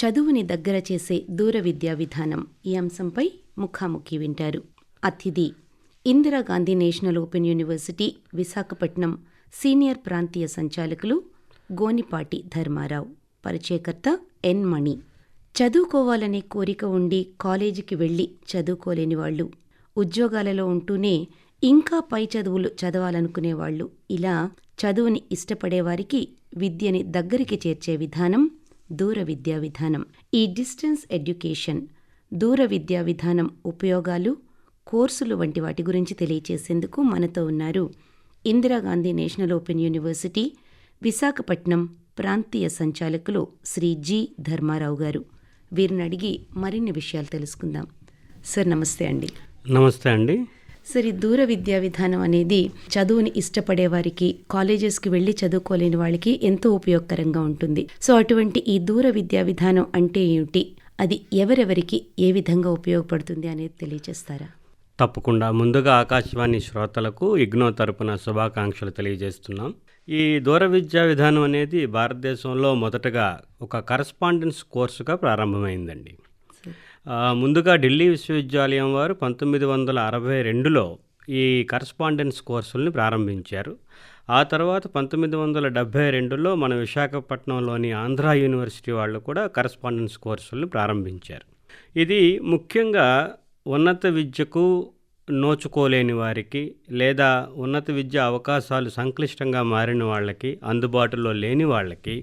చదువుని దగ్గర చేసే దూర విద్యా విధానం ఈ అంశంపై ముఖాముఖి వింటారు. అతిథి Indira Gandhi national open university Visakhapatnam senior ప్రాంతీయ సంచాలకులు గోనిపాటి ధర్మారావు. పరిచయకర్త ఎన్ మణి. చదువుకోవాలనే కోరిక ఉండి కాలేజీకి వెళ్లి చదువుకోలేని వాళ్ళు, ఉద్యోగాలలో ఉంటూనే ఇంకా పై చదువులు చదవాలనుకునేవాళ్లు, ఇలా చదువుని ఇష్టపడేవారికి విద్యని దగ్గరికి చేర్చే విధానం దూర విద్యా విధానం. ఈ డిస్టెన్స్ ఎడ్యుకేషన్, దూర విద్యా విధానం ఉపయోగాలు, కోర్సులు వంటి వాటి గురించి తెలియచేసేందుకు మనతో ఉన్నారు Indira Gandhi national open university Visakhapatnam ప్రాంతీయ సంచాలకులు శ్రీ జి ధర్మారావు గారు. వీరిని అడిగి మరిన్ని విషయాలు తెలుసుకుందాం. సార్ నమస్తే అండి. నమస్తే అండి. సరే, దూర విద్యా విధానం అనేది చదువుని ఇష్టపడే వారికి, కాలేజెస్కి వెళ్ళి చదువుకోలేని వాళ్ళకి ఎంతో ఉపయోగకరంగా ఉంటుంది. సో అటువంటి ఈ దూర విద్యా విధానం అంటే ఏమిటి, అది ఎవరెవరికి ఏ విధంగా ఉపయోగపడుతుంది అనేది తెలియజేస్తారా? తప్పకుండా. ముందుగా ఆకాశవాణి శ్రోతలకు ఇగ్నో తరపున శుభాకాంక్షలు తెలియజేస్తున్నాం. ఈ దూర విద్యా విధానం అనేది భారతదేశంలో మొదటగా ఒక కరస్పాండెన్స్ కోర్సుగా ప్రారంభమైందండి. ముందుగా ఢిల్లీ విశ్వవిద్యాలయం వారు 1962లో ఈ కరస్పాండెన్స్ కోర్సుల్ని ప్రారంభించారు. ఆ తర్వాత 1972లో మన విశాఖపట్నంలోని ఆంధ్ర యూనివర్సిటీ వాళ్ళు కూడా కరస్పాండెన్స్ కోర్సుల్ని ప్రారంభించారు. ఇది ముఖ్యంగా ఉన్నత విద్యకు నోచుకోలేని వారికి, లేదా ఉన్నత విద్య అవకాశాలు సంక్లిష్టంగా మారిన వాళ్ళకి, అందుబాటులో లేని వాళ్ళకి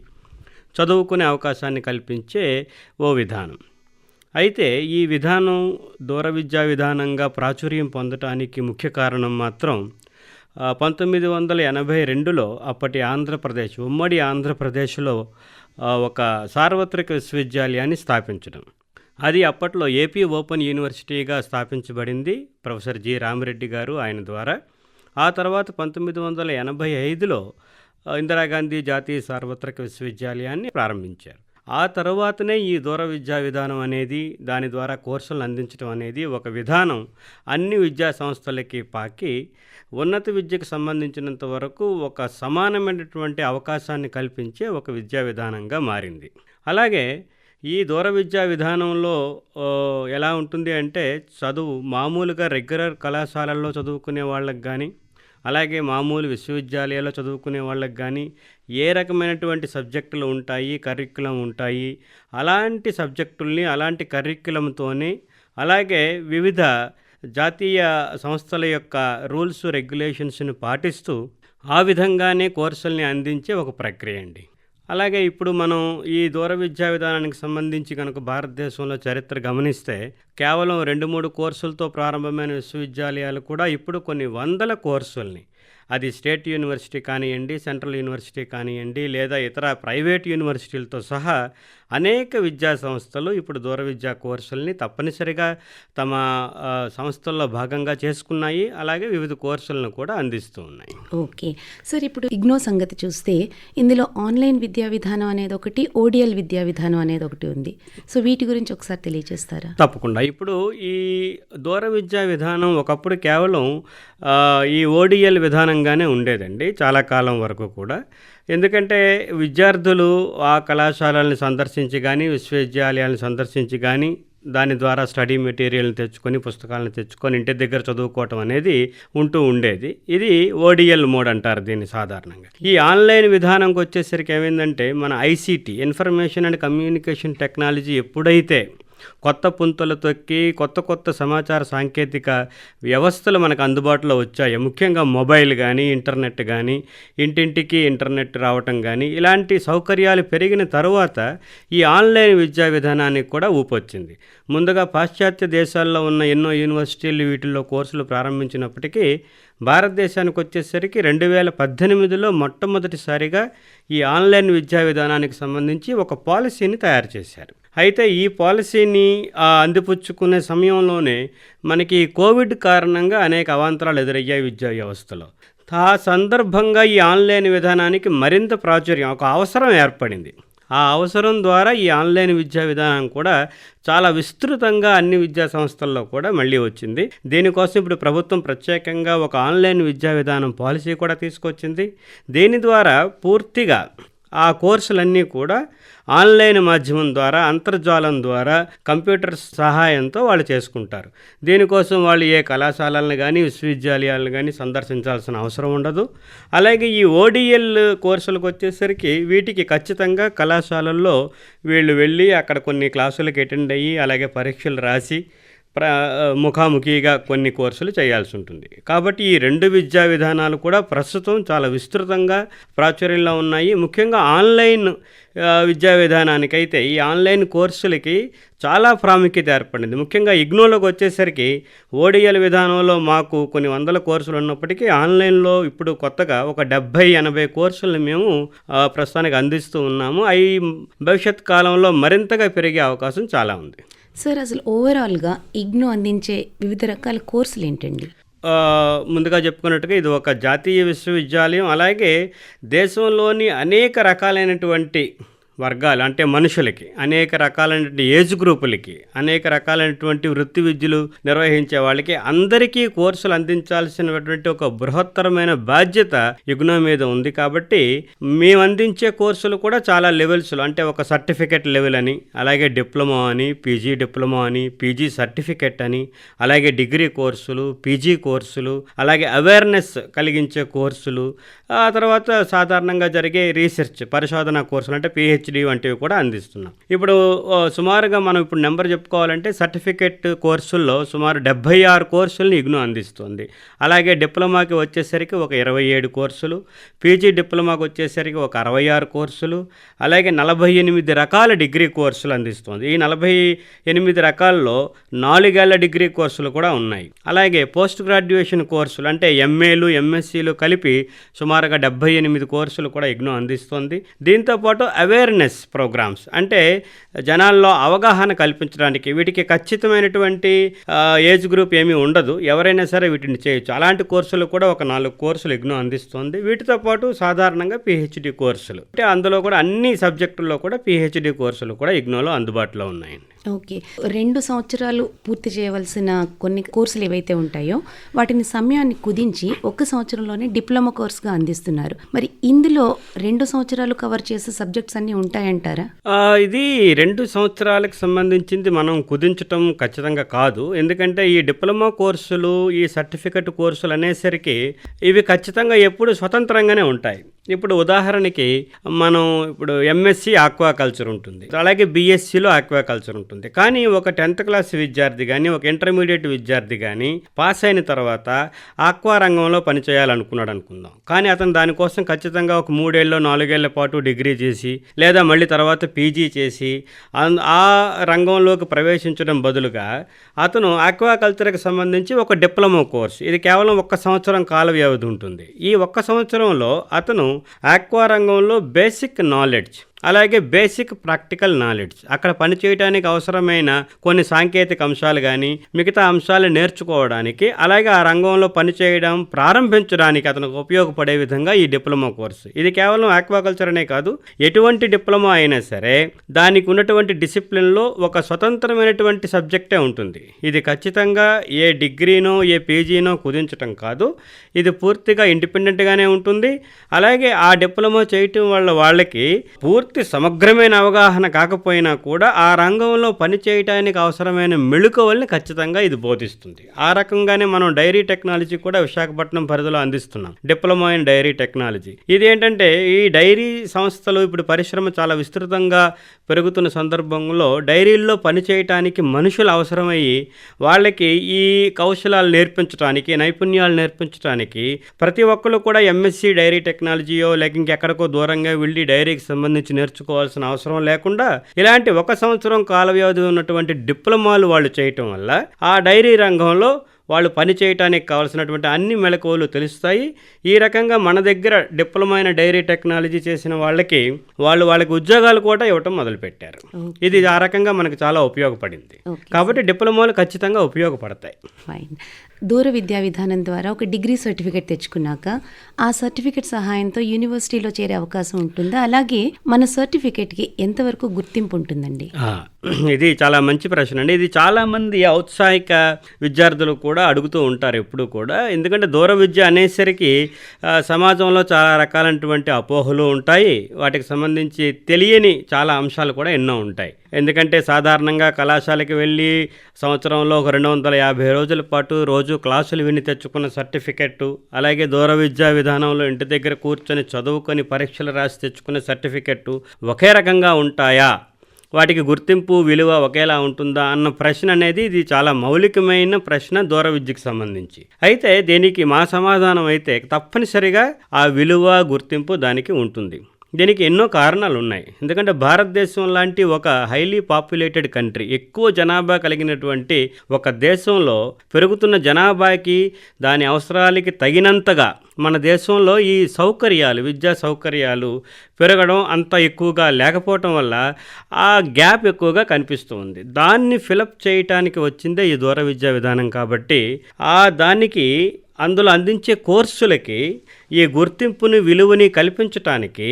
చదువుకునే అవకాశాన్ని కల్పించే ఓ విధానం. అయితే ఈ విధానం దూర విద్యా విధానంగా ప్రాచుర్యం పొందటానికి ముఖ్య కారణం మాత్రం 1982లో అప్పటి ఆంధ్రప్రదేశ్, ఉమ్మడి ఆంధ్రప్రదేశ్లో ఒక సార్వత్రిక విశ్వవిద్యాలయాన్ని స్థాపించడం. అది అప్పట్లో ఏపీ ఓపెన్ యూనివర్సిటీగా స్థాపించబడింది ప్రొఫెసర్ జి రామిరెడ్డి గారు, ఆయన ద్వారా. ఆ తర్వాత 1985లో ఇందిరాగాంధీ జాతీయ సార్వత్రిక విశ్వవిద్యాలయాన్ని ప్రారంభించారు. ఆ తర్వాతనే ఈ దూర విద్యా విధానం అనేది, దాని ద్వారా కోర్సులను అందించడం అనేది ఒక విధానం అన్ని విద్యా సంస్థలకి పాకి ఉన్నత విద్యకు సంబంధించినంత వరకు ఒక సమానమైనటువంటి అవకాశాన్ని కల్పించే ఒక విద్యా విధానంగా మారింది. అలాగే ఈ దూర విద్యా విధానంలో ఎలా ఉంటుంది అంటే, చదువు మామూలుగా రెగ్యులర్ కళాశాలల్లో చదువుకునే వాళ్ళకి కానీ, అలాగే మామూలు విశ్వవిద్యాలయాల్లో చదువుకునే వాళ్ళకి కానీ ఏ రకమైనటువంటి సబ్జెక్టులు ఉంటాయి, కరిక్యులం ఉంటాయి. అలాంటి సబ్జెక్టుల్ని, అలాంటి కరిక్యులంతోనే, అలాగే వివిధ జాతీయ సంస్థల యొక్క రూల్స్ రెగ్యులేషన్స్ని పాటిస్తూ ఆ విధంగానే కోర్సుల్ని అందించే ఒక ప్రక్రియ అండి. అలాగే ఇప్పుడు మనం ఈ దూర విద్యా విధానానికి సంబంధించి కనుక భారతదేశంలో చరిత్ర గమనిస్తే, కేవలం 2-3 కోర్సులతో ప్రారంభమైన విశ్వవిద్యాలయాలు కూడా ఇప్పుడు కొన్ని వందల కోర్సుల్ని, అది స్టేట్ యూనివర్సిటీ కానివ్వండి, సెంట్రల్ యూనివర్సిటీ కానివ్వండి, లేదా ఇతర ప్రైవేట్ యూనివర్సిటీలతో సహా అనేక విద్యా సంస్థలు ఇప్పుడు దూర విద్యా కోర్సుల్ని తప్పనిసరిగా తమ సంస్థల్లో భాగంగా చేసుకున్నాయి. అలాగే వివిధ కోర్సులను కూడా అందిస్తూ ఉన్నాయి. ఓకే సార్, ఇప్పుడు ఇగ్నో సంగతి చూస్తే ఇందులో ఆన్లైన్ విద్యా విధానం అనేది ఒకటి, ఓడిఎల్ విద్యా విధానం అనేది ఒకటి ఉంది. సో వీటి గురించి ఒకసారి తెలియజేస్తారా? తప్పకుండా. ఇప్పుడు ఈ దూర విద్యా విధానం ఒకప్పుడు కేవలం ఈ ఓడిఎల్ విధానంగానే ఉండేదండి చాలా కాలం వరకు కూడా. ఎందుకంటే విద్యార్థులు ఆ కళాశాలల్ని సందర్శించి కానీ, విశ్వవిద్యాలయాలను సందర్శించి కానీ, దాని ద్వారా స్టడీ మెటీరియల్ని తెచ్చుకొని, పుస్తకాలను తెచ్చుకొని ఇంటి దగ్గర చదువుకోవటం అనేది ఉంటూ ఉండేది. ఇది ఓడిఎల్ మోడ్ అంటారు దీన్ని సాధారణంగా. ఈ ఆన్లైన్ విధానంకి వచ్చేసరికి ఏమైందంటే, మన ICT, information and communication technology ఎప్పుడైతే కొత్త పుంతలు తొక్కి కొత్త సమాచార సాంకేతిక వ్యవస్థలు మనకు అందుబాటులో వచ్చాయి, ముఖ్యంగా మొబైల్ కానీ, ఇంటర్నెట్ కానీ, ఇంటింటికి ఇంటర్నెట్ రావటం కానీ, ఇలాంటి సౌకర్యాలు పెరిగిన తరువాత ఈ ఆన్లైన్ విద్యా విధానానికి కూడా ఊపొచ్చింది. ముందుగా పాశ్చాత్య దేశాల్లో ఉన్న ఎన్నో యూనివర్సిటీలు వీటిల్లో కోర్సులు ప్రారంభించినప్పటికీ భారతదేశానికి వచ్చేసరికి 2018లో మొట్టమొదటిసారిగా ఈ ఆన్లైన్ విద్యా విధానానికి సంబంధించి ఒక పాలసీని తయారు చేశారు. అయితే ఈ పాలసీని అందిపుచ్చుకునే సమయంలోనే మనకి కోవిడ్ కారణంగా అనేక అవాంతరాలు ఎదురయ్యాయి విద్యా వ్యవస్థలో. ఆ సందర్భంగా ఈ ఆన్లైన్ విధానానికి మరింత ప్రాచుర్యం, ఒక అవసరం ఏర్పడింది. ఆ అవసరం ద్వారా ఈ ఆన్లైన్ విద్యా విధానం కూడా చాలా విస్తృతంగా అన్ని విద్యా సంస్థల్లో కూడా మళ్ళీ వచ్చింది. దీనికోసం ఇప్పుడు ప్రభుత్వం ప్రత్యేకంగా ఒక ఆన్లైన్ విద్యా విధానం పాలసీ కూడా తీసుకొచ్చింది. దీని ద్వారా పూర్తిగా ఆ కోర్సులన్నీ కూడా ఆన్లైన్ మాధ్యమం ద్వారా, అంతర్జాలం ద్వారా, కంప్యూటర్ సహాయంతో వాళ్ళు చేసుకుంటారు. దీనికోసం వాళ్ళు ఏ కళాశాలలను కానీ, విశ్వవిద్యాలయాలను కానీ సందర్శించాల్సిన అవసరం ఉండదు. అలాగే ఈ ఓడిఎల్ కోర్సులకు వచ్చేసరికి వీటికి ఖచ్చితంగా కళాశాలల్లో వీళ్ళు వెళ్ళి అక్కడ కొన్ని క్లాసులకు అటెండ్ అయ్యి, అలాగే పరీక్షలు రాసి ముఖాముఖిగా కొన్ని కోర్సులు చేయాల్సి ఉంటుంది. కాబట్టి ఈ 2 విద్యా విధానాలు కూడా ప్రస్తుతం చాలా విస్తృతంగా ప్రాచుర్యంలో ఉన్నాయి. ముఖ్యంగా ఆన్లైన్ విద్యా విధానానికైతే ఈ ఆన్లైన్ కోర్సులకి చాలా ప్రాముఖ్యత ఏర్పడింది. ముఖ్యంగా ఇగ్నోలోకి వచ్చేసరికి ఓడిఎల్ విధానంలో మాకు కొన్ని వందల కోర్సులు ఉన్నప్పటికీ ఆన్లైన్లో ఇప్పుడు కొత్తగా ఒక 70-80 కోర్సులను మేము ప్రస్తుతానికి అందిస్తూ ఉన్నాము. అవి భవిష్యత్ కాలంలో మరింతగా పెరిగే అవకాశం చాలా ఉంది. సార్, అసలు ఓవరాల్గా ఇగ్నో అందించే వివిధ రకాల కోర్సులు ఏంటండి? ముందుగా చెప్పుకున్నట్టుగా ఇది ఒక జాతీయ విశ్వవిద్యాలయం. అలాగే దేశంలోని అనేక రకాలైనటువంటి వర్గాలు, అంటే మనుషులకి, అనేక రకాలైనటువంటి ఏజ్ గ్రూపులకి, అనేక రకాలైనటువంటి వృత్తి విద్యలు నిర్వహించే వాళ్ళకి అందరికీ కోర్సులు అందించాల్సినటువంటి ఒక బృహత్తరమైన బాధ్యత ఇగ్నో మీద ఉంది. కాబట్టి మేము అందించే కోర్సులు కూడా చాలా లెవెల్స్లో, అంటే ఒక సర్టిఫికెట్ లెవెల్ అని, అలాగే డిప్లొమా అని, పీజీ డిప్లొమా అని, పీజీ సర్టిఫికెట్ అని, అలాగే డిగ్రీ కోర్సులు, పీజీ కోర్సులు, అలాగే అవేర్నెస్ కలిగించే కోర్సులు, ఆ తర్వాత సాధారణంగా జరిగే రీసెర్చ్ పరిశోధన కోర్సులు అంటే పిహెచ్డి వంటివి కూడా అందిస్తున్నాం. ఇప్పుడు సుమారుగా మనం ఇప్పుడు నెంబర్ చెప్పుకోవాలంటే సర్టిఫికెట్ కోర్సుల్లో సుమారు 76 కోర్సులను ఇగ్నో అందిస్తుంది. అలాగే డిప్లొమాకి వచ్చేసరికి ఒక 27 కోర్సులు, పీజీ డిప్లొమాకి వచ్చేసరికి ఒక 66 కోర్సులు, అలాగే 48 రకాల డిగ్రీ కోర్సులు అందిస్తుంది. ఈ 48 రకాల్లో 4 ఏళ్ల డిగ్రీ కోర్సులు కూడా ఉన్నాయి. అలాగే పోస్ట్ గ్రాడ్యుయేషన్ కోర్సులు అంటే ఎంఏలు, ఎంఎస్సీలు కలిపి సుమారుగా 78 కోర్సులు కూడా ఇగ్నో అందిస్తుంది. దీంతోపాటు అవేర్నెస్ ప్రోగ్రామ్స్ అంటే జనాల్లో అవగాహన కల్పించడానికి, వీటికి ఖచ్చితమైనటువంటి ఏజ్ గ్రూప్ ఏమీ ఉండదు, ఎవరైనా సరే వీటిని చేయొచ్చు. అలాంటి కోర్సులు కూడా ఒక 4 కోర్సులు ఇగ్నో అందిస్తుంది. వీటితో పాటు సాధారణంగా పిహెచ్డి కోర్సులు, అంటే అందులో కూడా అన్ని సబ్జెక్టుల్లో కూడా పిహెచ్డి కోర్సులు కూడా ఇగ్నోలో అందుబాటులో ఉన్నాయండి. ఓకే, 2 సంవత్సరాలు పూర్తి చేయవలసిన కొన్ని కోర్సులు ఏవైతే ఉంటాయో వాటిని సమయాన్ని కుదించి 1 సంవత్సరంలోనే డిప్లొమా కోర్సుగా అందిస్తున్నారు. మరి ఇందులో 2 సంవత్సరాలు కవర్ చేసే సబ్జెక్ట్స్ అన్నీ ఉంటాయంటారా? ఇది 2 సంవత్సరాలకు సంబంధించింది మనం కుదించటం ఖచ్చితంగా కాదు. ఎందుకంటే ఈ డిప్లొమా కోర్సులు, ఈ సర్టిఫికెట్ కోర్సులు అనేసరికి ఇవి ఖచ్చితంగా ఎప్పుడు స్వతంత్రంగానే ఉంటాయి. ఇప్పుడు ఉదాహరణకి మనం ఇప్పుడు ఎంఎస్సి ఆక్వాకల్చర్ ఉంటుంది, అలాగే బీఎస్సీలో ఆక్వాకల్చర్ ఉంటుంది. కానీ ఒక 10th క్లాస్ విద్యార్థి కానీ, ఒక ఇంటర్మీడియట్ విద్యార్థి కానీ పాస్ అయిన తర్వాత ఆక్వా రంగంలో పనిచేయాలనుకున్నాడు అనుకుందాం. కానీ అతను దానికోసం ఖచ్చితంగా ఒక 3 ఏళ్ళు 4 ఏళ్ల పాటు డిగ్రీ చేసి, లేదా మళ్ళీ తర్వాత పీజీ చేసి ఆ రంగంలోకి ప్రవేశించడం బదులుగా అతను ఆక్వాకల్చర్కి సంబంధించి ఒక డిప్లొమా కోర్స్, ఇది కేవలం 1 సంవత్సరం కాల వ్యవధి ఉంటుంది. ఈ 1 సంవత్సరంలో అతను ఆక్వా రంగంలో బేసిక్ నాలెడ్జ్, అలాగే బేసిక్ ప్రాక్టికల్ నాలెడ్జ్, అక్కడ పనిచేయడానికి అవసరమైన కొన్ని సాంకేతిక అంశాలు కానీ మిగతా అంశాలు నేర్చుకోవడానికి, అలాగే ఆ రంగంలో పనిచేయడం ప్రారంభించడానికి అతనికి ఉపయోగపడే విధంగా ఈ డిప్లొమా కోర్సు. ఇది కేవలం ఆక్వాకల్చర్ అనే కాదు, ఎటువంటి డిప్లొమా అయినా సరే దానికి ఉన్నటువంటి డిసిప్లిన్లో ఒక స్వతంత్రమైనటువంటి సబ్జెక్టే ఉంటుంది. ఇది ఖచ్చితంగా ఏ డిగ్రీనో ఏ పీజీనో కుదించటం కాదు, ఇది పూర్తిగా ఇండిపెండెంట్గానే ఉంటుంది. అలాగే ఆ డిప్లొమా చేయటం వల్ల వాళ్ళకి పూర్తి సమగ్రమైన అవగాహన కాకపోయినా కూడా ఆ రంగంలో పనిచేయటానికి అవసరమైన మెళుకువల్ని ఖచ్చితంగా ఇది బోధిస్తుంది. ఆ రకంగానే మనం డైరీ టెక్నాలజీ కూడా విశాఖపట్నం పరిధిలో అందిస్తున్నాం, డిప్లొమా ఇన్ డైరీ టెక్నాలజీ. ఇది ఏంటంటే ఈ డైరీ సంస్థలు ఇప్పుడు పరిశ్రమ చాలా విస్తృతంగా పెరుగుతున్న సందర్భంలో డైరీల్లో పనిచేయటానికి మనుషులు అవసరమయ్యి వాళ్ళకి ఈ కౌశలాలు నేర్పించడానికి, నైపుణ్యాలు నేర్పించడానికి ప్రతి ఒక్కరు కూడా ఎంఎస్సి డైరీ టెక్నాలజీయో లేక ఇంకెక్కడికో దూరంగా వెళ్ళి డైరీకి సంబంధించి నేర్చుకోవాల్సిన అవసరం లేకుండా ఇలాంటి 1 సంవత్సరం కాల వ్యవధి ఉన్నటువంటి డిప్లొమాలు వాళ్ళు చేయటం వల్ల ఆ డైరీ రంగంలో వాళ్ళు పని చేయడానికి కావాల్సినటువంటి అన్ని మెళకువలు తెలుస్తాయి. ఈ రకంగా మన దగ్గర డిప్లొమా అయిన డైరీ టెక్నాలజీ చేసిన వాళ్ళకి ఉద్యోగాలు కూడా ఇవ్వటం మొదలుపెట్టారు. ఇది ఆ రకంగా మనకు చాలా ఉపయోగపడింది. కాబట్టి డిప్లొమాలు ఖచ్చితంగా ఉపయోగపడతాయి. ఫైన్. దూర విద్యా విధానం ద్వారా ఒక డిగ్రీ సర్టిఫికేట్ తెచ్చుకున్నాక ఆ సర్టిఫికేట్ సహాయంతో యూనివర్సిటీలో చేరే అవకాశం ఉంటుందా? అలాగే మన సర్టిఫికేట్కి ఎంతవరకు గుర్తింపు ఉంటుందండి? ఇది చాలా మంచి ప్రశ్న అండి. ఇది చాలామంది ఔత్సాహిక విద్యార్థులు కూడా కూడా అడుగుతూ ఉంటారు ఎప్పుడు కూడా. ఎందుకంటే దూర విద్య అనేసరికి సమాజంలో చాలా రకాలైనటువంటి అపోహలు ఉంటాయి. వాటికి సంబంధించి తెలియని చాలా అంశాలు కూడా ఎన్నో ఉంటాయి. ఎందుకంటే సాధారణంగా కళాశాలకి వెళ్ళి సంవత్సరంలో ఒక 250 రోజుల పాటు రోజు క్లాసులు విని తెచ్చుకున్న సర్టిఫికెట్టు, అలాగే దూర విద్యా విధానంలో ఇంటి దగ్గర కూర్చొని చదువుకొని పరీక్షలు రాసి తెచ్చుకున్న సర్టిఫికెట్టు ఒకే రకంగా ఉంటాయా, వాటికి గుర్తింపు విలువ ఒకేలా ఉంటుందా అన్న ప్రశ్న అనేది ఇది చాలా మౌలికమైన ప్రశ్న దూర విద్యకు సంబంధించి. అయితే దీనికి మా సమాధానం అయితే తప్పనిసరిగా ఆ విలువ గుర్తింపు దానికి ఉంటుంది. దీనికి ఎన్నో కారణాలు ఉన్నాయి. ఎందుకంటే భారతదేశం లాంటి ఒక హైలీ పాపులేటెడ్ కంట్రీ, ఎక్కువ జనాభా కలిగినటువంటి ఒక దేశంలో పెరుగుతున్న జనాభాకి దాని అవసరాలకి తగినంతగా మన దేశంలో ఈ సౌకర్యాలు, విద్యా సౌకర్యాలు పెరగడం అంత ఎక్కువగా లేకపోవటం వల్ల ఆ గ్యాప్ ఎక్కువగా కనిపిస్తుంది. దాన్ని ఫిలప్ చేయటానికి వచ్చిందే ఈ దూర విద్యా విధానం. కాబట్టి దానికి అందులో అందించే కోర్సులకి ఈ గుర్తింపుని విలువని కల్పించటానికి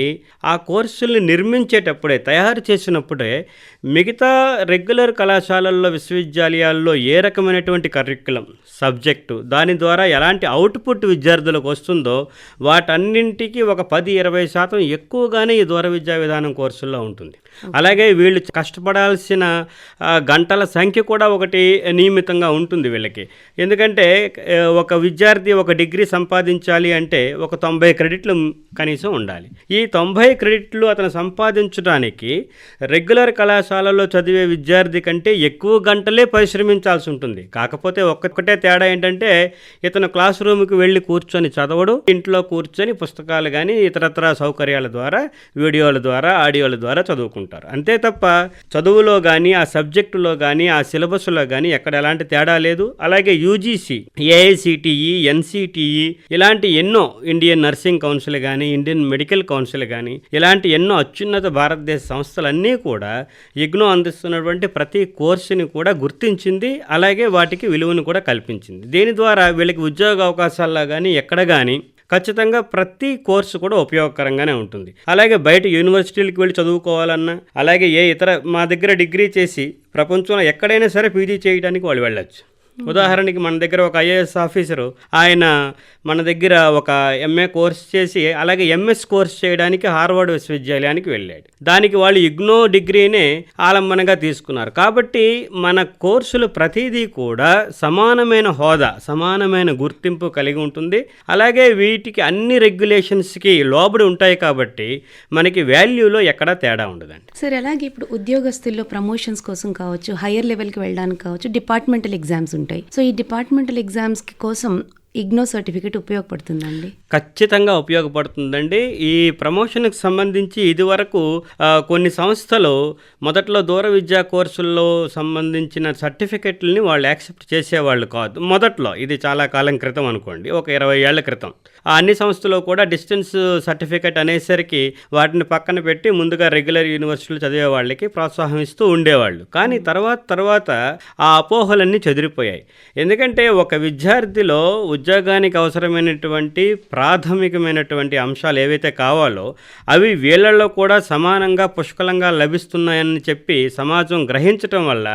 ఆ కోర్సుల్ని నిర్మించేటప్పుడే, తయారు చేసినప్పుడే మిగతా రెగ్యులర్ కళాశాలల్లో, విశ్వవిద్యాలయాల్లో ఏ రకమైనటువంటి కరిక్యులం, సబ్జెక్టు, దాని ద్వారా ఎలాంటి అవుట్పుట్ విద్యార్థులకు వస్తుందో వాటన్నింటికి ఒక 10-20% ఎక్కువగానే ఈ దూర విద్యా విధానం కోర్సుల్లో ఉంటుంది. అలాగే వీళ్ళు కష్టపడాల్సిన గంటల సంఖ్య కూడా ఒకటి నియమితంగా ఉంటుంది వీళ్ళకి. ఎందుకంటే ఒక విద్యార్థి ఒక డిగ్రీ సంపాదించాలి అంటే ఒక 90 క్రెడిట్లు కనీసం ఉండాలి. ఈ 90 క్రెడిట్లు అతను సంపాదించడానికి రెగ్యులర్ కళాశాలలో చదివే విద్యార్థి కంటే ఎక్కువ గంటలే పరిశ్రమించాల్సి ఉంటుంది. కాకపోతే ఒక్కటే తేడా ఏంటంటే ఇతను క్లాస్ రూమ్కి వెళ్ళి కూర్చొని చదవడు, ఇంట్లో కూర్చొని పుస్తకాలు కానీ ఇతరత్ర సౌకర్యాల ద్వారా, వీడియోల ద్వారా, ఆడియోల ద్వారా చదువుకుంటారు. అంతే తప్ప చదువులో కానీ, ఆ సబ్జెక్టులో కానీ, ఆ సిలబస్లో కానీ ఎక్కడ ఎలాంటి తేడా లేదు. అలాగే యూజీసీ, ఏఐసిటిఈ, ఎన్సిటిఈ ఇలాంటి ఎన్నో, ఇండియన్ నర్సింగ్ కౌన్సిల్ కానీ, ఇండియన్ మెడికల్ కౌన్సిల్ కానీ, ఇలాంటి ఎన్నో అత్యున్నత భారతదేశ సంస్థలన్నీ కూడా ఇగ్నో అందిస్తున్నటువంటి ప్రతి కోర్సుని కూడా గుర్తించింది. అలాగే వాటికి విలువను కూడా కల్పించింది. దీని ద్వారా వీళ్ళకి ఉద్యోగ అవకాశాల్లో కానీ ఎక్కడ కానీ ఖచ్చితంగా ప్రతి కోర్సు కూడా ఉపయోగకరంగానే ఉంటుంది. అలాగే బయట యూనివర్సిటీలకు వెళ్ళి చదువుకోవాలన్నా, అలాగే మా దగ్గర డిగ్రీ చేసి ప్రపంచంలో ఎక్కడైనా సరే పీజీ చేయడానికి వాళ్ళు వెళ్ళొచ్చు. ఉదాహరణకి మన దగ్గర ఒక ఐఏఎస్ ఆఫీసరు, ఆయన మన దగ్గర ఒక ఎంఏ కోర్స్ చేసి అలాగే ఎంఎస్ కోర్స్ చేయడానికి హార్వర్డ్ విశ్వవిద్యాలయానికి వెళ్ళాడు. దానికి వాళ్ళు ఇగ్నో డిగ్రీనే ఆలంబనగా తీసుకున్నారు. కాబట్టి మన కోర్సులు ప్రతిదీ కూడా సమానమైన హోదా, సమానమైన గుర్తింపు కలిగి ఉంటుంది. అలాగే వీటికి అన్ని రెగ్యులేషన్స్కి లోబడి ఉంటాయి. కాబట్టి మనకి వాల్యూలో ఎక్కడా తేడా ఉండదండి. సార్, అలాగే ఇప్పుడు ఉద్యోగస్తుల్లో ప్రమోషన్స్ కోసం కావచ్చు, హైయర్ లెవెల్కి వెళ్ళడానికి కావచ్చు, డిపార్ట్మెంటల్ ఎగ్జామ్స్ ఉంటాయి. సో ఈ డిపార్ట్మెంటల్ ఎగ్జామ్స్ కోసం ఇగ్నో సర్టిఫికేట్ ఉపయోగపడుతుందండి? ఖచ్చితంగా ఉపయోగపడుతుందండి. ఈ ప్రమోషన్కి సంబంధించి ఇదివరకు కొన్ని సంస్థలు మొదట్లో దూర విద్యా కోర్సుల్లో సంబంధించిన సర్టిఫికెట్లని వాళ్ళు యాక్సెప్ట్ చేసేవాళ్ళు కాదు. మొదట్లో, ఇది చాలా కాలం క్రితం అనుకోండి, ఒక 20 ఏళ్ల క్రితం. అన్ని సంస్థలు కూడా డిస్టెన్స్ సర్టిఫికెట్ అనేసరికి వాటిని పక్కన పెట్టి ముందుగా రెగ్యులర్ యూనివర్సిటీలు చదివే వాళ్ళకి ప్రోత్సాహం ఇస్తూ ఉండేవాళ్ళు. కానీ తర్వాత ఆ అపోహలన్నీ చెదిరిపోయాయి. ఎందుకంటే ఒక విద్యార్థిలో ఉద్యోగానికి అవసరమైనటువంటి ప్రాథమికమైనటువంటి అంశాలు ఏవైతే కావాలో అవి వీళ్ళల్లో కూడా సమానంగా పుష్కలంగా లభిస్తున్నాయని చెప్పి సమాజం గ్రహించటం వల్ల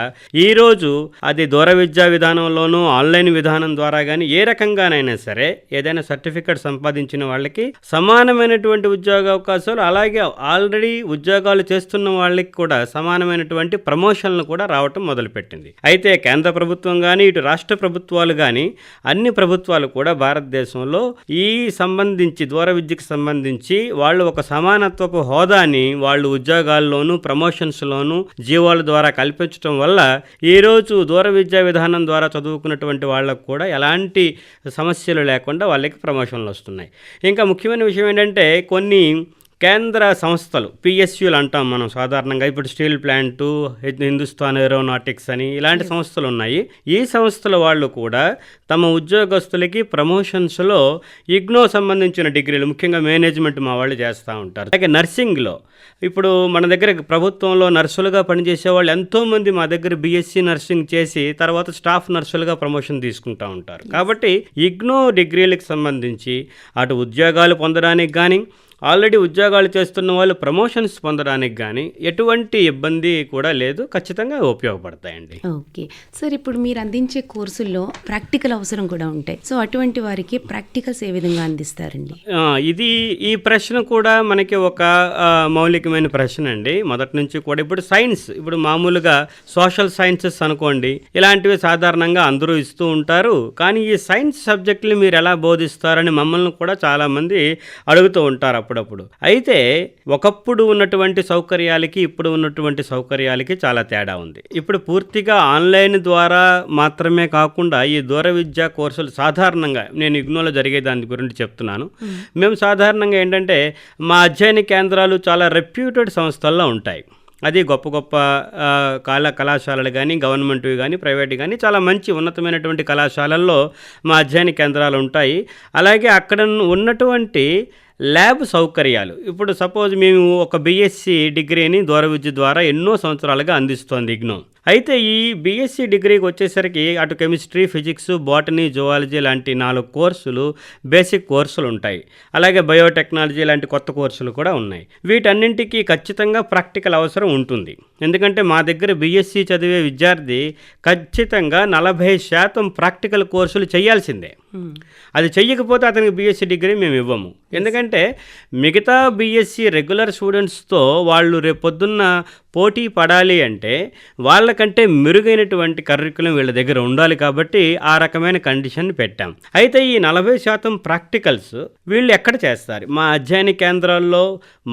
ఈరోజు అది దూర విద్యా విధానంలోనూ, ఆన్లైన్ విధానం ద్వారా కానీ ఏ రకంగానైనా సరే ఏదైనా సర్టిఫికెట్ సంపాదించిన వాళ్ళకి సమానమైనటువంటి ఉద్యోగ అవకాశాలు, అలాగే ఆల్రెడీ ఉద్యోగాలు చేస్తున్న వాళ్ళకి కూడా సమానమైనటువంటి ప్రమోషన్లు కూడా రావటం మొదలుపెట్టింది. అయితే కేంద్ర ప్రభుత్వం కానీ, ఇటు రాష్ట్ర ప్రభుత్వాలు కానీ, అన్ని ప్రభుత్వాలు కూడా భారతదేశంలో ఈ సంబంధించి దూర విద్యకు సంబంధించి వాళ్ళు ఒక సమానత్వపు హోదాని వాళ్ళు ఉద్యోగాల్లోనూ, ప్రమోషన్స్లోనూ జీవోల ద్వారా కల్పించడం వల్ల ఈరోజు దూర విద్యా విధానం ద్వారా చదువుకున్నటువంటి వాళ్ళకు కూడా ఎలాంటి సమస్యలు లేకుండా వాళ్ళకి ప్రమోషన్లు వస్తున్నాయి. ఇంకా ముఖ్యమైన విషయం ఏంటంటే కొన్ని కేంద్ర సంస్థలు, పిఎస్యులు అంటాం మనం సాధారణంగా, ఇప్పుడు స్టీల్ ప్లాంటు, హిందుస్థాన్ ఏరోనాటిక్స్ అని ఇలాంటి సంస్థలు ఉన్నాయి. ఈ సంస్థల వాళ్ళు కూడా తమ ఉద్యోగస్తులకి ప్రమోషన్స్లో ఇగ్నో సంబంధించిన డిగ్రీలు, ముఖ్యంగా మేనేజ్మెంట్ మా వాళ్ళు చేస్తూ ఉంటారు. అలాగే నర్సింగ్లో ఇప్పుడు మన దగ్గర ప్రభుత్వంలో నర్సులుగా పనిచేసే వాళ్ళు ఎంతోమంది మా దగ్గర బీఎస్సీ నర్సింగ్ చేసి తర్వాత స్టాఫ్ నర్సులుగా ప్రమోషన్ తీసుకుంటూ ఉంటారు. కాబట్టి ఇగ్నో డిగ్రీలకు సంబంధించి అటు ఉద్యోగాలు పొందడానికి కానీ, ఆల్రెడీ ఉద్యోగాలు చేస్తున్న వాళ్ళు ప్రమోషన్స్ పొందడానికి కానీ ఎటువంటి ఇబ్బంది కూడా లేదు. ఖచ్చితంగా ఉపయోగపడతాయండి. ఓకే సార్, ఇప్పుడు మీరు అందించే కోర్సుల్లో ప్రాక్టికల్ అవసరం కూడా ఉంటాయి. సో అటువంటి వారికి ప్రాక్టికల్స్ ఏ విధంగా అందిస్తారండి? ఈ ప్రశ్న కూడా మనకి ఒక మౌలికమైన ప్రశ్న అండి. మొదటి నుంచి కూడా ఇప్పుడు సైన్స్, ఇప్పుడు మామూలుగా సోషల్ సైన్సెస్ అనుకోండి, ఇలాంటివి సాధారణంగా అందరూ ఇస్తూ ఉంటారు. కానీ ఈ సైన్స్ సబ్జెక్టులు మీరు ఎలా బోధిస్తారని మమ్మల్ని కూడా చాలామంది అడుగుతూ ఉంటారు అప్పుడప్పుడు. అయితే ఒకప్పుడు ఉన్నటువంటి సౌకర్యాలకి ఇప్పుడు ఉన్నటువంటి సౌకర్యాలకి చాలా తేడా ఉంది. ఇప్పుడు పూర్తిగా ఆన్లైన్ ద్వారా మాత్రమే కాకుండా ఈ దూర విద్యా కోర్సులు సాధారణంగా నేను ఇగ్నోలో జరిగే దాని గురించి చెప్తున్నాను. మేము సాధారణంగా ఏంటంటే మా అధ్యయన కేంద్రాలు చాలా రెప్యూటెడ్ సంస్థల్లో ఉంటాయి. అది గొప్ప గొప్ప కళాశాలలు కానీ, గవర్నమెంట్వి కానీ, ప్రైవేట్ కానీ, చాలా మంచి ఉన్నతమైనటువంటి కళాశాలల్లో మా అధ్యయన కేంద్రాలు ఉంటాయి. అలాగే అక్కడ ఉన్నటువంటి ల్యాబ్ సౌకర్యాలు, ఇప్పుడు సపోజ్ మేము ఒక బీఎస్సీ డిగ్రీని దూర విద్య ద్వారా ఎన్నో సంవత్సరాలుగా అందిస్తోంది ఇగ్నో. అయితే ఈ బీఎస్సీ డిగ్రీకి వచ్చేసరికి అటు కెమిస్ట్రీ, ఫిజిక్స్, బాటనీ, జువాలజీ లాంటి 4 కోర్సులు బేసిక్ కోర్సులు ఉంటాయి. అలాగే బయోటెక్నాలజీ లాంటి కొత్త కోర్సులు కూడా ఉన్నాయి. వీటన్నింటికి ఖచ్చితంగా ప్రాక్టికల్ అవసరం ఉంటుంది. ఎందుకంటే మా దగ్గర బీఎస్సీ చదివే విద్యార్థి ఖచ్చితంగా 40% ప్రాక్టికల్ కోర్సులు చేయాల్సిందే. అది చెయ్యకపోతే అతనికి బీఎస్సీ డిగ్రీ మేము ఇవ్వము. ఎందుకంటే మిగతా బీఎస్సీ రెగ్యులర్ స్టూడెంట్స్తో వాళ్ళు రేపొద్దున్న పోటీ పడాలి అంటే వాళ్ళకంటే మెరుగైనటువంటి కరికులం వీళ్ళ దగ్గర ఉండాలి. కాబట్టి ఆ రకమైన కండిషన్ పెట్టాం. అయితే ఈ 40% ప్రాక్టికల్స్ వీళ్ళు ఎక్కడ చేస్తారు? మా అధ్యయన కేంద్రాల్లో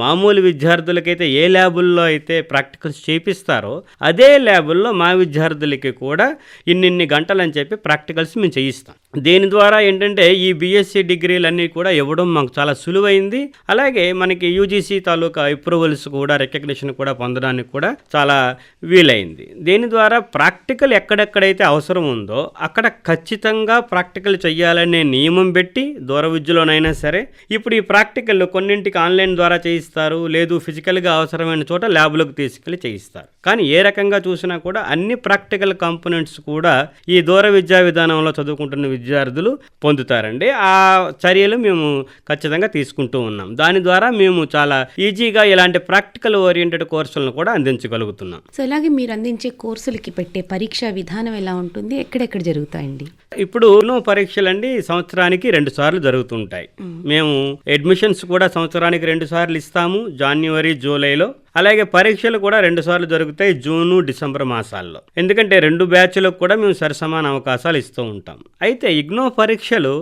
మామూలు విద్యార్థులకైతే ఏ ల్యాబుల్లో అయితే ప్రాక్టికల్స్ చేపిస్తారో అదే ల్యాబుల్లో మా విద్యార్థులకి కూడా ఇన్ని గంటలు అని చెప్పి ప్రాక్టికల్స్ మేము చేయిస్తాం. దీని ద్వారా ఏంటంటే ఈ బీఎస్సీ డిగ్రీలన్నీ కూడా ఇవ్వడం మాకు చాలా సులువైంది. అలాగే మనకి యూజీసీ తాలూకా అప్రూవల్స్ కూడా, రికగ్నిషన్ కూడా పొందడానికి కూడా చాలా వీలైంది. దీని ద్వారా ప్రాక్టికల్ ఎక్కడెక్కడైతే అవసరం ఉందో అక్కడ ఖచ్చితంగా ప్రాక్టికల్ చేయాలనే నియమం పెట్టి దూర విద్యలోనైనా సరే ఇప్పుడు ఈ ప్రాక్టికల్ కొన్నింటికి ఆన్లైన్ ద్వారా చేయిస్తారు, లేదు ఫిజికల్గా అవసరమైన చోట ల్యాబ్లోకి తీసుకెళ్ళి చేయిస్తారు. కానీ ఏ రకంగా చూసినా కూడా అన్ని ప్రాక్టికల్ కాంపోనెంట్స్ కూడా ఈ దూర విద్యా విధానంలో చదువుకుంటున్న విద్యార్థులు పొందుతారండి. ఆ చర్యలు మేము ఖచ్చితంగా తీసుకుంటూ ఉన్నాం. దాని ద్వారా మేము చాలా ఈజీగా ఇలాంటి ప్రాక్టికల్ ఓరియంటెడ్ కోర్సులను కూడా అందించగలుగుతున్నాం. సో అలాగే మీరు అందించే కోర్సులకి పెట్టే పరీక్షా విధానం ఎలా ఉంటుంది? ఎక్కడెక్కడ జరుగుతాయండి? ఇప్పుడు పరీక్షలండి సంవత్సరానికి 2 సార్లు జరుగుతుంటాయి. మేము అడ్మిషన్స్ కూడా సంవత్సరానికి 2 సార్లు ఇస్తాము, జనవరి, జూలైలో. అలాగే పరీక్షలు కూడా 2 సార్లు జరుగుతాయి, జూను, డిసెంబర్ మాసాల్లో. ఎందుకంటే 2 బ్యాచ్లకు కూడా మేము సరిసమాన అవకాశాలు ఇస్తూ ఉంటాం. అయితే ఇగ్నో పరీక్షలు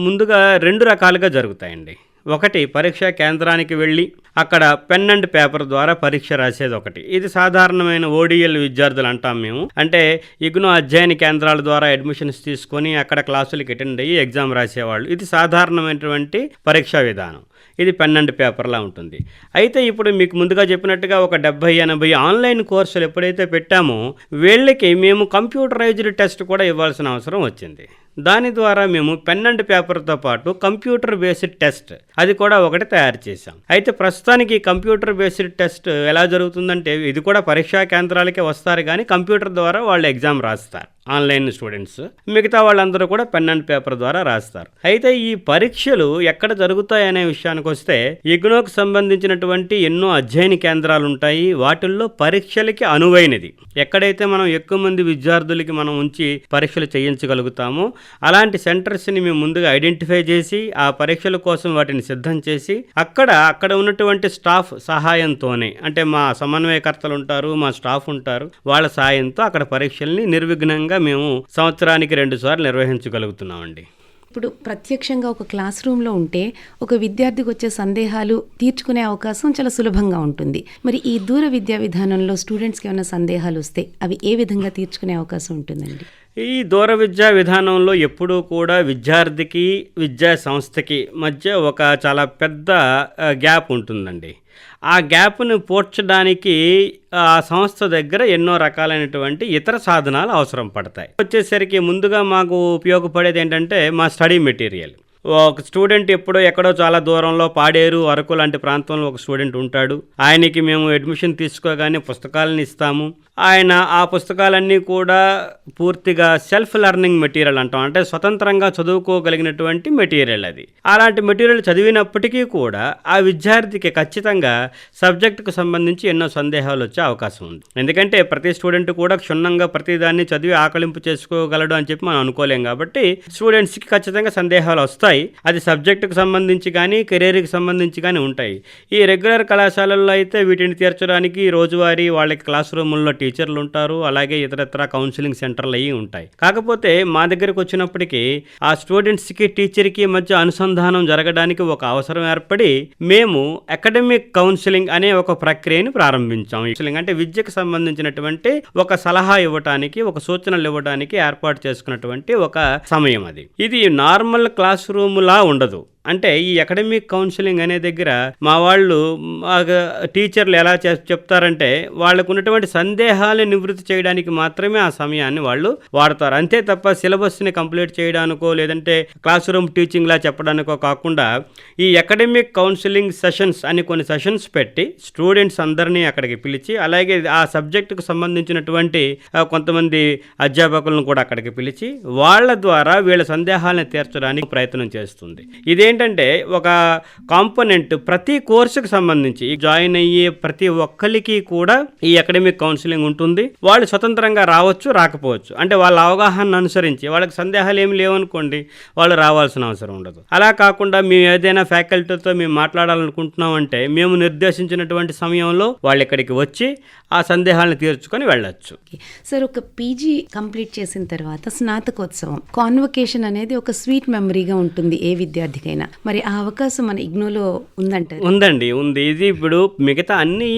ముందుగా 2 రకాలుగా జరుగుతాయండి. ఒకటి, పరీక్షా కేంద్రానికి వెళ్ళి అక్కడ పెన్ అండ్ పేపర్ ద్వారా పరీక్ష రాసేది ఒకటి. ఇది సాధారణమైన ఓడిఎల్ విద్యార్థులు అంటాం మేము. అంటే ఇగ్నో అధ్యయన కేంద్రాల ద్వారా అడ్మిషన్స్ తీసుకొని అక్కడ క్లాసులకి అటెండ్ అయ్యి ఎగ్జామ్ రాసేవాళ్ళు. ఇది సాధారణమైనటువంటి పరీక్షా విధానం. ఇది పెన్ అండ్ పేపర్లా ఉంటుంది. అయితే ఇప్పుడు మీకు ముందుగా చెప్పినట్టుగా ఒక 70-80 ఆన్లైన్ కోర్సులు ఎప్పుడైతే పెట్టామో వీళ్ళకి మేము కంప్యూటరైజ్డ్ టెస్ట్ కూడా ఇవ్వాల్సిన అవసరం వచ్చింది. దాని ద్వారా మేము పెన్ అండ్ పేపర్తో పాటు కంప్యూటర్ బేస్డ్ టెస్ట్ అది కూడా ఒకటి తయారు చేశాం. అయితే ప్రస్తుతానికి కంప్యూటర్ బేస్డ్ టెస్ట్ ఎలా జరుగుతుందంటే ఇది కూడా పరీక్షా కేంద్రాలకే వస్తారు కానీ కంప్యూటర్ ద్వారా వాళ్ళు ఎగ్జామ్ రాస్తారు. ఆన్లైన్ స్టూడెంట్స్, మిగతా వాళ్ళందరూ కూడా పెన్ అండ్ పేపర్ ద్వారా రాస్తారు. అయితే ఈ పరీక్షలు ఎక్కడ జరుగుతాయనే విషయానికి వస్తే ఇగ్నోకు సంబంధించినటువంటి ఎన్నో అధ్యయన కేంద్రాలు ఉంటాయి. వాటిల్లో పరీక్షలకి అనువైనది ఎక్కడైతే మనం ఎక్కువ మంది విద్యార్థులకి మనం ఉంచి పరీక్షలు చేయించగలుగుతామో అలాంటి సెంటర్స్ని మేము ముందుగా ఐడెంటిఫై చేసి ఆ పరీక్షల కోసం వాటిని సిద్ధం చేసి అక్కడ ఉన్నటువంటి స్టాఫ్ సహాయంతోనే, అంటే మా సమన్వయకర్తలు ఉంటారు, మా స్టాఫ్ ఉంటారు, వాళ్ళ సాయంతో అక్కడ పరీక్షల్ని నిర్విఘ్నంగా మేము సంవత్సరానికి 2 సార్లు నిర్వహించగలుగుతున్నామండి. ఇప్పుడు ప్రత్యక్షంగా ఒక క్లాస్ రూమ్లో ఉంటే ఒక విద్యార్థికి వచ్చే సందేహాలు తీర్చుకునే అవకాశం చాలా సులభంగా ఉంటుంది. మరి ఈ దూర విద్యా విధానంలో స్టూడెంట్స్కి ఏమైనా సందేహాలు వస్తే అవి ఏ విధంగా తీర్చుకునే అవకాశం ఉంటుందండి? ఈ దూర విద్యా విధానంలో ఎప్పుడూ కూడా విద్యార్థికి, విద్యా సంస్థకి మధ్య ఒక చాలా పెద్ద గ్యాప్ ఉంటుందండి. ఆ గ్యాప్ను పూడ్చడానికి ఆ సంస్థ దగ్గర ఎన్నో రకాలైనటువంటి ఇతర సాధనాలు అవసరం పడతాయి. వచ్చేసరికి ముందుగా మాకు ఉపయోగపడేది ఏంటంటే మా స్టడీ మెటీరియల్. ఒక స్టూడెంట్ ఎక్కడో చాలా దూరంలో పాడేరు, అరకు లాంటి ప్రాంతంలో ఒక స్టూడెంట్ ఉంటాడు. ఆయనకి మేము అడ్మిషన్ తీసుకోగానే పుస్తకాలను ఇస్తాము. ఆయన ఆ పుస్తకాలన్నీ కూడా పూర్తిగా సెల్ఫ్ లెర్నింగ్ మెటీరియల్ అంటాం, అంటే స్వతంత్రంగా చదువుకోగలిగినటువంటి మెటీరియల్ అది. అలాంటి మెటీరియల్ చదివినప్పటికీ కూడా ఆ విద్యార్థికి ఖచ్చితంగా సబ్జెక్టుకు సంబంధించి ఎన్నో సందేహాలు వచ్చే అవకాశం ఉంది. ఎందుకంటే ప్రతి స్టూడెంట్ కూడా క్షుణ్ణంగా ప్రతిదాన్ని చదివి ఆకలింపు చేసుకోగలడు అని చెప్పి మనం అనుకోలేం. కాబట్టి స్టూడెంట్స్కి ఖచ్చితంగా సందేహాలు వస్తాయి. అది సబ్జెక్టుకు సంబంధించి కానీ కెరీర్కి సంబంధించి కానీ ఉంటాయి. ఈ రెగ్యులర్ కళాశాలల్లో అయితే వీటిని తీర్చడానికి రోజువారీ వాళ్ళకి క్లాస్ రూముల్లో టీచర్లు ఉంటారు, అలాగే ఇతరత్ర కౌన్సిలింగ్ సెంటర్లు అయ్యి ఉంటాయి. కాకపోతే మా దగ్గరకు వచ్చినప్పటికీ ఆ స్టూడెంట్స్కి టీచర్కి మధ్య అనుసంధానం జరగడానికి ఒక అవసరం ఏర్పడి మేము అకాడమిక్ కౌన్సిలింగ్ అనే ఒక ప్రక్రియని ప్రారంభించాం. అంటే విద్యకు సంబంధించినటువంటి ఒక సలహా ఇవ్వడానికి, ఒక సూచనలు ఇవ్వడానికి ఏర్పాటు చేసుకున్నటువంటి ఒక సమయం అది. ఇది నార్మల్ క్లాస్ రూమ్ లా ఉండదు. అంటే ఈ అకాడమిక్ కౌన్సిలింగ్ అనే దగ్గర మా వాళ్ళు టీచర్లు ఎలా చెప్తారంటే వాళ్ళకు ఉన్నటువంటి సందేహాలను నివృత్తి చేయడానికి మాత్రమే ఆ సమయాన్ని వాళ్ళు వాడతారు. అంతే తప్ప సిలబస్ని కంప్లీట్ చేయడానికో లేదంటే క్లాస్ రూమ్ టీచింగ్లా చెప్పడానికో కాకుండా ఈ అకాడమిక్ కౌన్సిలింగ్ సెషన్స్ అని కొన్ని సెషన్స్ పెట్టి స్టూడెంట్స్ అందరినీ అక్కడికి పిలిచి, అలాగే ఆ సబ్జెక్టుకు సంబంధించినటువంటి కొంతమంది అధ్యాపకులను కూడా అక్కడికి పిలిచి వాళ్ళ ద్వారా వీళ్ళ సందేహాలను తీర్చడానికి ప్రయత్నం చేస్తుంది. ఇదేంటంటే ఒక కాంపోనెంట్ ప్రతి కోర్సుకు సంబంధించి జాయిన్ అయ్యే ప్రతి ఒక్కరికి కూడా ఈ అకాడమిక్ కౌన్సిలింగ్ ఉంటుంది. వాళ్ళు స్వతంత్రంగా రావచ్చు, రాకపోవచ్చు. అంటే వాళ్ళ అవగాహన అనుసరించి వాళ్ళకి సందేహాలు ఏమి లేవనుకోండి, వాళ్ళు రావాల్సిన అవసరం ఉండదు. అలా కాకుండా మేము ఏదైనా ఫ్యాకల్టీతో మేము మాట్లాడాలనుకుంటున్నాం అంటే మేము నిర్దేశించినటువంటి సమయంలో వాళ్ళు ఇక్కడికి వచ్చి ఆ సందేహాలను తీర్చుకొని వెళ్ళొచ్చు. సార్, ఒక పీజీ కంప్లీట్ చేసిన తర్వాత స్నాతకోత్సవం కాన్వకేషన్ అనేది ఒక స్వీట్ మెమరీగా ఉంటుంది ఏ విద్యార్థికైనా. మరి ఆ అవకాశం మన ఇగ్నోలో ఉందంటారు? ఉంది. ఇది ఇప్పుడు మిగతా అన్ని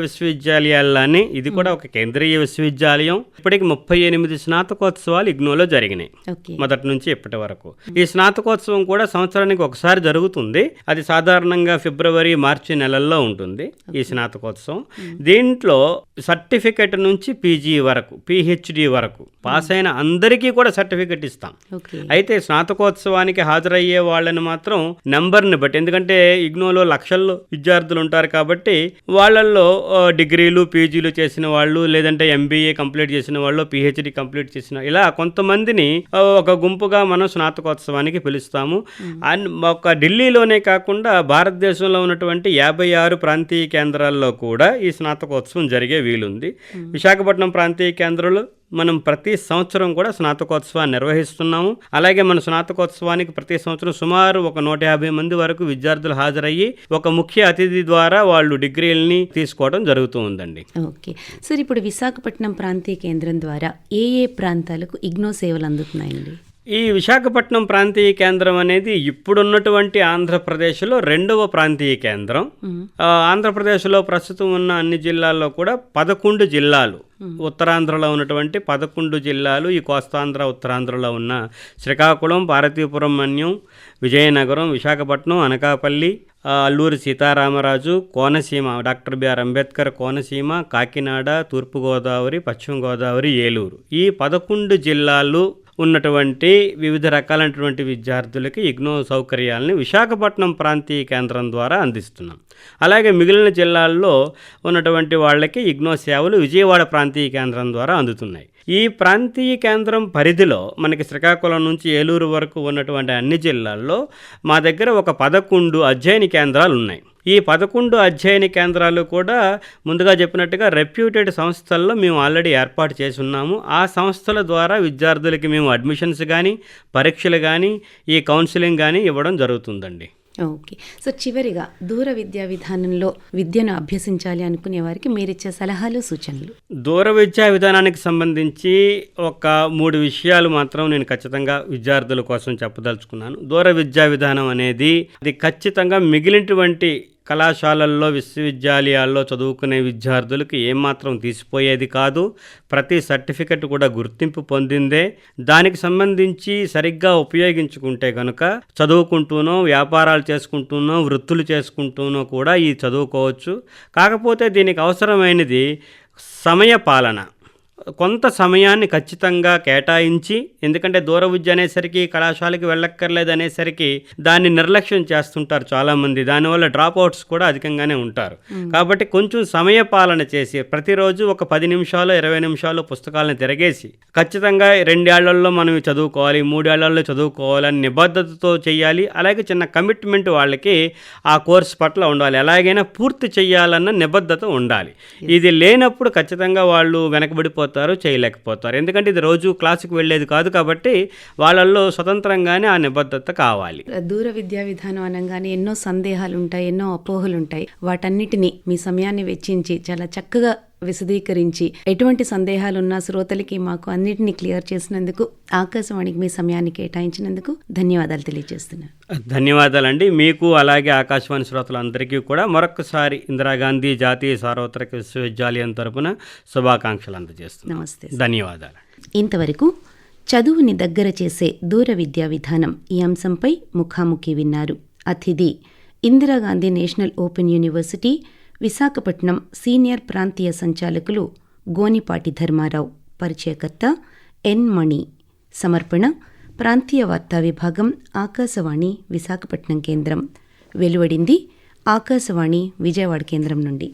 విశ్వవిద్యాలయాల్లోనే ఇది కూడా ఒక కేంద్రీయ విశ్వవిద్యాలయం. ఇప్పటికి 38 స్నాతకోత్సవాలు ఇగ్నోలో జరిగినాయి మొదటి నుంచి ఇప్పటి వరకు. ఈ స్నాతకోత్సవం కూడా సంవత్సరానికి ఒకసారి జరుగుతుంది. అది సాధారణంగా ఫిబ్రవరి, మార్చి నెలల్లో ఉంటుంది ఈ స్నాతకోత్సవం. దీంట్లో సర్టిఫికెట్ నుంచి పీజీ వరకు, పిహెచ్డి వరకు పాస్ అయిన అందరికీ కూడా సర్టిఫికెట్ ఇస్తాం. అయితే స్నాతకోత్సవానికి హాజరయ్యే వాళ్ళని మాత్రం నెంబర్ని బట్టి, ఎందుకంటే ఇగ్నోలో లక్షల్లో విద్యార్థులు ఉంటారు కాబట్టి వాళ్ళల్లో డిగ్రీలు, పీజీలు చేసిన వాళ్ళు, లేదంటే ఎంబీఏ కంప్లీట్ చేసిన వాళ్ళు, పిహెచ్డి కంప్లీట్ చేసిన ఇలా కొంతమందిని ఒక గుంపుగా మనం స్నాతకోత్సవానికి పిలుస్తాము. ఒక ఢిల్లీలోనే కాకుండా భారతదేశంలో ఉన్నటువంటి 56 ప్రాంతీయ కేంద్రాల్లో కూడా ఈ స్నాతకోత్సవం జరిగే వీలుంది. విశాఖపట్నం ప్రాంతీయ కేంద్రంలో మనం ప్రతి సంవత్సరం కూడా స్నాతకోత్సవాన్ని నిర్వహిస్తున్నాము. అలాగే మన స్నాతకోత్సవానికి ప్రతి సంవత్సరం సుమారు ఒక 150 మంది వరకు విద్యార్థులు హాజరయ్యి ఒక ముఖ్య అతిథి ద్వారా వాళ్ళు డిగ్రీలని తీసుకోవడం జరుగుతూ ఉందండి. ఓకే సార్, ఇప్పుడు విశాఖపట్నం ప్రాంతీయ కేంద్రం ద్వారా ఏ ప్రాంతాలకు ఇగ్నో సేవలు అందుతున్నాయండి? ఈ విశాఖపట్నం ప్రాంతీయ కేంద్రం అనేది ఇప్పుడున్నటువంటి ఆంధ్రప్రదేశ్లో 2వ ప్రాంతీయ కేంద్రం. ఆంధ్రప్రదేశ్లో ప్రస్తుతం ఉన్న అన్ని జిల్లాల్లో కూడా 11 జిల్లాలు, ఉత్తరాంధ్రలో ఉన్నటువంటి 11 జిల్లాలు, ఈ కోస్తాంధ్ర ఉత్తరాంధ్రలో ఉన్న శ్రీకాకుళం, పార్వతీపురం మన్యం, విజయనగరం, విశాఖపట్నం, అనకాపల్లి, అల్లూరి సీతారామరాజు, కోనసీమ, డాక్టర్ బిఆర్ అంబేద్కర్ కోనసీమ, కాకినాడ, తూర్పుగోదావరి, పశ్చిమ గోదావరి, ఏలూరు, ఈ 11 జిల్లాలు ఉన్నటువంటి వివిధ రకాలైనటువంటి విద్యార్థులకి ఇగ్నో సౌకర్యాలని విశాఖపట్నం ప్రాంతీయ కేంద్రం ద్వారా అందిస్తున్నాం. అలాగే మిగిలిన జిల్లాల్లో ఉన్నటువంటి వాళ్ళకి ఇగ్నో సేవలు విజయవాడ ప్రాంతీయ కేంద్రం ద్వారా అందుతున్నాయి. ఈ ప్రాంతీయ కేంద్రం పరిధిలో మనకి శ్రీకాకుళం నుంచి ఏలూరు వరకు ఉన్నటువంటి అన్ని జిల్లాల్లో మా దగ్గర ఒక 11 అధ్యయన కేంద్రాలు ఉన్నాయి. ఈ 11 అధ్యయన కేంద్రాలు కూడా ముందుగా చెప్పినట్టుగా రెప్యూటెడ్ సంస్థల్లో మేము ఆల్రెడీ ఏర్పాటు చేసి ఉన్నాము. ఆ సంస్థల ద్వారా విద్యార్థులకి మేము అడ్మిషన్స్ కానీ, పరీక్షలు కానీ, ఈ కౌన్సిలింగ్ కానీ ఇవ్వడం జరుగుతుందండి. ఓకే సార్, చివరిగా దూర విద్యా విధానంలో విద్యను అభ్యసించాలి అనుకునే వారికి మీరిచ్చే సలహాలు, సూచనలు? దూర విద్యా విధానానికి సంబంధించి ఒక 3 విషయాలు మాత్రం నేను ఖచ్చితంగా విద్యార్థుల కోసం చెప్పదలుచుకున్నాను. దూర విద్యా విధానం అనేది అది ఖచ్చితంగా మిగిలినటువంటి కళాశాలల్లో, విశ్వవిద్యాలయాల్లో చదువుకునే విద్యార్థులకు ఏమాత్రం తీసిపోయేది కాదు. ప్రతి సర్టిఫికెట్ కూడా గుర్తింపు పొందిందే. దానికి సంబంధించి సరిగ్గా ఉపయోగించుకుంటే కనుక చదువుకుంటూనో, వ్యాపారాలు చేసుకుంటూనో, వృత్తులు చేసుకుంటూనో కూడా ఈ చదువుకోవచ్చు. కాకపోతే దీనికి అవసరమైనది సమయ పాలన. కొంత సమయాన్ని ఖచ్చితంగా కేటాయించి, ఎందుకంటే దూర విద్య అనేసరికి కళాశాలకి వెళ్ళక్కర్లేదు అనేసరికి దాన్ని నిర్లక్ష్యం చేస్తుంటారు చాలామంది. దానివల్ల డ్రాప్ అవుట్స్ కూడా అధికంగానే ఉంటారు. కాబట్టి కొంచెం సమయపాలన చేసి ప్రతిరోజు ఒక 10 నిమిషాలు 20 నిమిషాలు పుస్తకాలను తిరగేసి ఖచ్చితంగా 2 ఏళ్లలో మనం చదువుకోవాలి, 3 ఏళ్లలో చదువుకోవాలని నిబద్ధతతో చేయాలి. అలాగే చిన్న కమిట్మెంట్ వాళ్ళకి ఆ కోర్స్ పట్ల ఉండాలి. ఎలాగైనా పూర్తి చేయాలన్న నిబద్ధత ఉండాలి. ఇది లేనప్పుడు ఖచ్చితంగా వాళ్ళు వెనకబడిపోతారు, చేయలేకపోతారు. ఎందుకంటే ఇది రోజు క్లాసుకు వెళ్ళేది కాదు కాబట్టి వాళ్ళల్లో స్వతంత్రంగానే ఆ నిబద్ధత కావాలి. దూర విద్యా విధానం అనగానే ఎన్నో సందేహాలు ఉంటాయి, ఎన్నో అపోహలు ఉంటాయి. వాటన్నిటినీ మీ సమయాన్ని వెచ్చించి చాలా చక్కగా విశదీకరించి ఎటువంటి సందేహాలున్నా శ్రోతలకి మాకు అన్నిటినీ క్లియర్ చేసినందుకు, ఆకాశవాణికి మీ సమయాన్ని కేటాయించినందుకు ధన్యవాదాలు తెలియజేస్తున్నాను. ధన్యవాదాలండి. మీకు అలాగే ఆకాశవాణి శ్రోతలందరికీ కూడా మరొకసారి ఇందిరాగాంధీ జాతీయ సార్వత్రిక విశ్వవిద్యాలయం తరపున శుభాకాంక్షలు అందజేస్తున్నాను. నమస్తే. ధన్యవాదాలు. ఇంతవరకు చదువుని దగ్గర చేసే దూర విద్యా విధానం ఈ అంశంపై ముఖాముఖి విన్నారు. అతిథి Indira Gandhi national open university Visakhapatnam senior ప్రాంతీయ సంచాలకులు గోనిపాటి ధర్మారావు. పరిచయకర్త ఎన్ మణి. సమర్పణ ప్రాంతీయ వార్తా విభాగం, ఆకాశవాణి విశాఖపట్నం కేంద్రం. వెలువడింది ఆకాశవాణి విజయవాడ కేంద్రం నుండి.